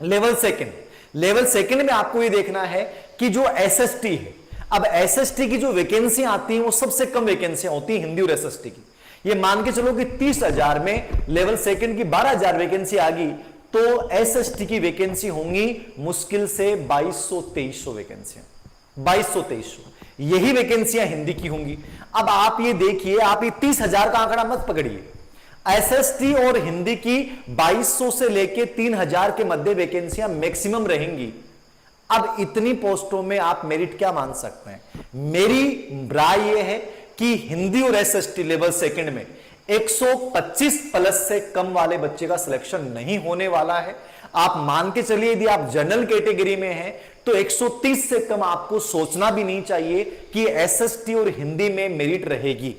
Level second में आपको ये देखना है कि जो एसएसटी है, अब एसएसटी की जो वैकेंसी आती है वो सबसे कम वैकेंसियां होती है हिंदी और एसएसटी की। ये मान के चलो कि 30,000 में लेवल सेकंड की 12,000 वैकेंसी आ गई, तो एसएसटी की वैकेंसी होंगी मुश्किल से 2200-2300 वैकेंसियां, 2200-2300 यही वैकेंसियां हिंदी की होंगी। अब आप ये देखिए, आप ये 30,000 का आंकड़ा मत पकड़िए, एसएसटी और हिंदी की 2200 से लेके 3,000 के मध्य वैकेंसियां मैक्सिमम रहेंगी। अब इतनी पोस्टों में आप मेरिट क्या मान सकते हैं? मेरी राय यह है कि हिंदी और एसएसटी लेवल सेकंड में 125 प्लस से कम वाले बच्चे का सिलेक्शन नहीं होने वाला है। आप मान के चलिए यदि आप जनरल कैटेगरी में हैं तो 130 से कम आपको सोचना भी नहीं चाहिए कि एसएसटी और हिंदी में मेरिट रहेगी।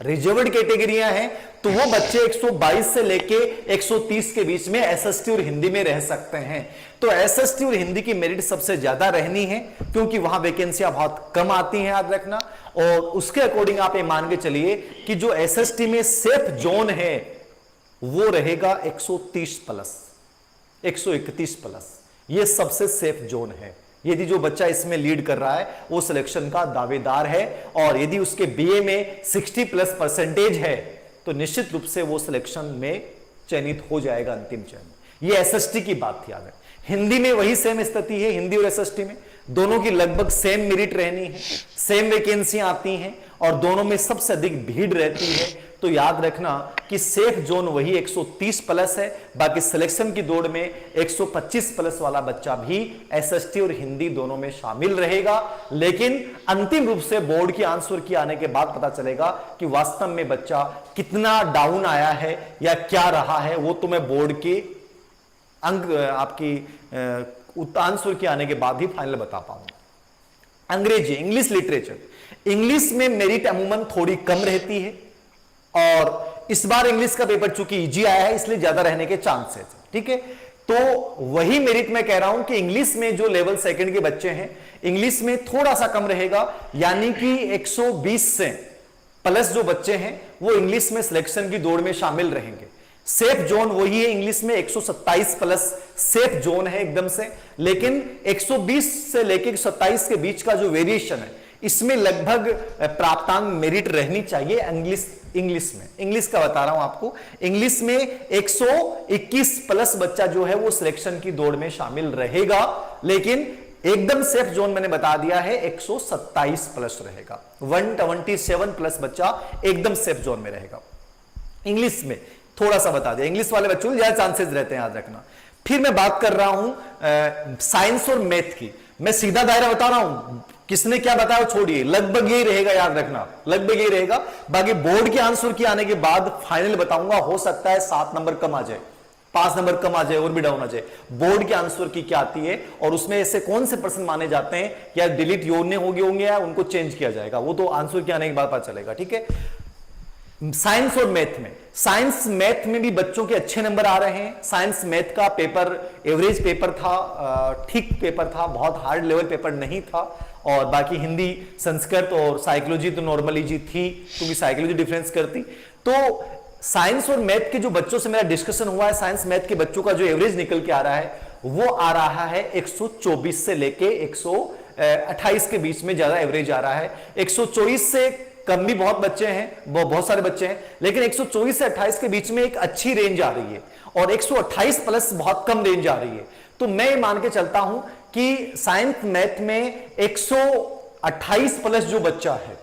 रिजर्व्ड कैटेगरियां हैं तो वो बच्चे 122 से लेके 130 के बीच में एसएसटी और हिंदी में रह सकते हैं। तो एसएसटी और हिंदी की मेरिट सबसे ज्यादा रहनी है क्योंकि वहां वैकेंसियां बहुत कम आती हैं, याद रखना। और उसके अकॉर्डिंग आप ये मान के चलिए कि जो एसएसटी में सेफ जोन है वो रहेगा 130 प्लस, 131 प्लस, ये सबसे सेफ जोन है। यदि जो बच्चा इसमें लीड कर रहा है वो सिलेक्शन का दावेदार है, और यदि उसके बीए में 60+ % है तो निश्चित रूप से वो सिलेक्शन में चयनित हो जाएगा अंतिम चयन। ये एसएसटी की बात थी। आगे हिंदी में वही सेम स्थिति है, हिंदी और एसएसटी में दोनों की लगभग सेम मेरिट रहनी है, सेम वैकेंसियां आती हैं और दोनों में सबसे अधिक भीड़ रहती है। तो याद रखना कि सेफ जोन वही 130 प्लस है, बाकी सिलेक्शन की दौड़ में 125 प्लस वाला बच्चा भी एसएसटी और हिंदी दोनों में शामिल रहेगा। लेकिन अंतिम रूप से बोर्ड की आंसर की आने के बाद पता चलेगा कि वास्तव में बच्चा कितना डाउन आया है या क्या रहा है, वो तो मैं बोर्ड के अंक आपकी आंसर की आने के बाद ही फाइनल बता पाऊंगा। अंग्रेजी, इंग्लिश लिटरेचर, इंग्लिश में मेरिट अमूमन थोड़ी कम रहती है और इस बार इंग्लिश का पेपर चूंकि इजी आया है इसलिए ज्यादा रहने के चांसेस है। ठीक है, तो वही मेरिट मैं कह रहा हूं कि इंग्लिश में जो लेवल सेकंड के बच्चे हैं इंग्लिश में थोड़ा सा कम रहेगा, यानी कि 120 से प्लस जो बच्चे हैं वो इंग्लिश में सिलेक्शन की दौड़ में शामिल रहेंगे। सेफ जोन वही है, इंग्लिश में 127 प्लस सेफ जोन है एकदम से, लेकिन 120 से लेकर 27 के बीच का जो वेरिएशन है इसमें लगभग प्राप्तांक मेरिट रहनी चाहिए इंग्लिश में। इंग्लिश का बता रहा हूं आपको, इंग्लिश में 121 प्लस बच्चा जो है वो सिलेक्शन की दौड़ में शामिल रहेगा, लेकिन एकदम सेफ जोन मैंने बता दिया है 127 प्लस रहेगा, 127 प्लस बच्चा एकदम सेफ जोन में रहेगा। इंग्लिश में थोड़ा सा बता दिया, इंग्लिश वाले बच्चों को ज्यादा चांसेस रहते हैं, याद रखना। फिर मैं बात कर रहा हूं साइंस और मैथ की, मैं सीधा दायरा बता रहा हूं, किसने क्या बताया छोड़िए, लगभग यही रहेगा, याद रखना लगभग यही रहेगा। बाकी बोर्ड के आंसर की आने के बाद फाइनल बताऊंगा, हो सकता है 7 नंबर कम आ जाए, 5 नंबर कम आ जाए और भी डाउन आ जाए। बोर्ड के आंसर की क्या आती है और उसमें ऐसे कौन से पर्सन माने जाते हैं या डिलीट योने हो गए होंगे या उनको चेंज किया जाएगा, वो तो आंसर के आने के बाद पता चलेगा। ठीक है, साइंस और मैथ में, साइंस मैथ में भी बच्चों के अच्छे नंबर आ रहे हैं। साइंस मैथ का पेपर एवरेज पेपर था, ठीक पेपर था, बहुत हार्ड लेवल पेपर नहीं था। और बाकी हिंदी, संस्कृत और साइकोलॉजी तो नॉर्मली जी थी क्योंकि साइकोलॉजी डिफरेंस करती। तो साइंस और मैथ के जो बच्चों से मेरा डिस्कशन हुआ है, साइंस मैथ के बच्चों का जो एवरेज निकल के आ रहा है वो आ रहा है 124 से लेके 128 के बीच में ज्यादा एवरेज आ रहा है। 124 से कम भी बहुत बच्चे हैं, बहुत सारे बच्चे हैं, लेकिन 124 से 28 के बीच में एक अच्छी रेंज आ रही है और 128 प्लस बहुत कम रेंज आ रही है। तो मैं मान के चलता हूं कि साइंस मैथ में 128 प्लस जो बच्चा है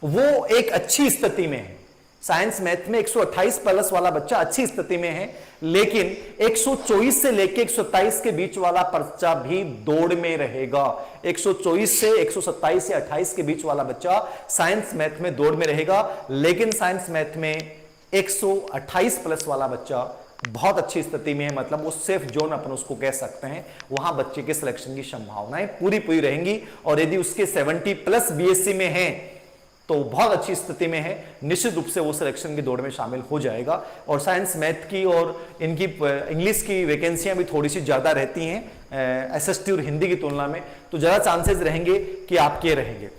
वो एक अच्छी स्थिति में है। साइंस मैथ में 128 प्लस वाला बच्चा अच्छी स्थिति में है, लेकिन 124 से लेके 127 के बीच वाला बच्चा भी दौड़ में रहेगा। 124 से 127 या 28 के बीच वाला बच्चा साइंस मैथ में दौड़ में रहेगा, लेकिन साइंस मैथ में 128 प्लस वाला बच्चा बहुत अच्छी स्थिति में है, मतलब वो सेफ जोन अपन उसको कह सकते हैं। वहां बच्चे के सिलेक्शन की संभावनाएं पूरी पूरी रहेंगी, और यदि उसके 70 प्लस बीएससी में है तो बहुत अच्छी स्थिति में है, निश्चित रूप से वो सिलेक्शन की दौड़ में शामिल हो जाएगा। और साइंस मैथ की और इनकी इंग्लिश की वैकेंसियां भी थोड़ी सी ज्यादा रहती हैं एसएसटी और हिंदी की तुलना में, तो ज्यादा चांसेस रहेंगे कि आपके रहेंगे।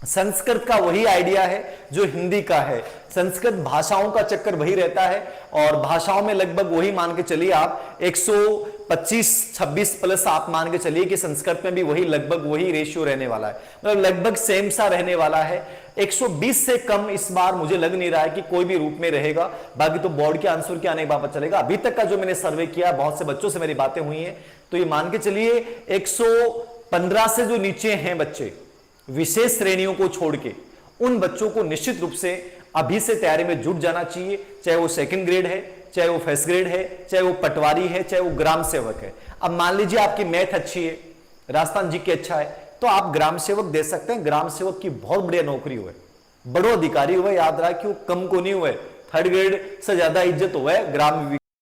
संस्कृत का वही आइडिया है जो हिंदी का है, संस्कृत भाषाओं का चक्कर वही रहता है और भाषाओं में लगभग वही मान के चलिए आप 25-26 प्लस आप मान के चलिए कि संस्कृत में भी वही लगभग वही रेशियो रहने वाला है, मतलब लगभग सेम सा रहने वाला है। 120 से कम इस बार मुझे लग नहीं रहा है कि कोई भी रूप में रहेगा। बाकी तो बोर्ड के आंसर के आने के बाद पता चलेगा। अभी तक का जो मैंने सर्वे किया, बहुत से बच्चों से मेरी बातें हुई हैं, तो ये मान के चलिए 115 से जो नीचे हैं बच्चे विशेष श्रेणियों को छोड़ के, उन बच्चों को निश्चित रूप से अभी से तैयारी में जुट जाना चाहिए। चाहे वो सेकंड ग्रेड है, चाहे वो फर्स्ट ग्रेड है, चाहे वो पटवारी है, चाहे वो ग्राम सेवक है। अब मान लीजिए आपकी मैथ अच्छी है, राजस्थान जी की अच्छा है, तो आप ग्राम सेवक दे सकते हैं। ग्राम सेवक की बहुत बढ़िया नौकरी हुए, बड़ो अधिकारी हुए, याद रहा कि वो कम को नहीं हुए, थर्ड ग्रेड से ज्यादा इज्जत हुआ है ग्राम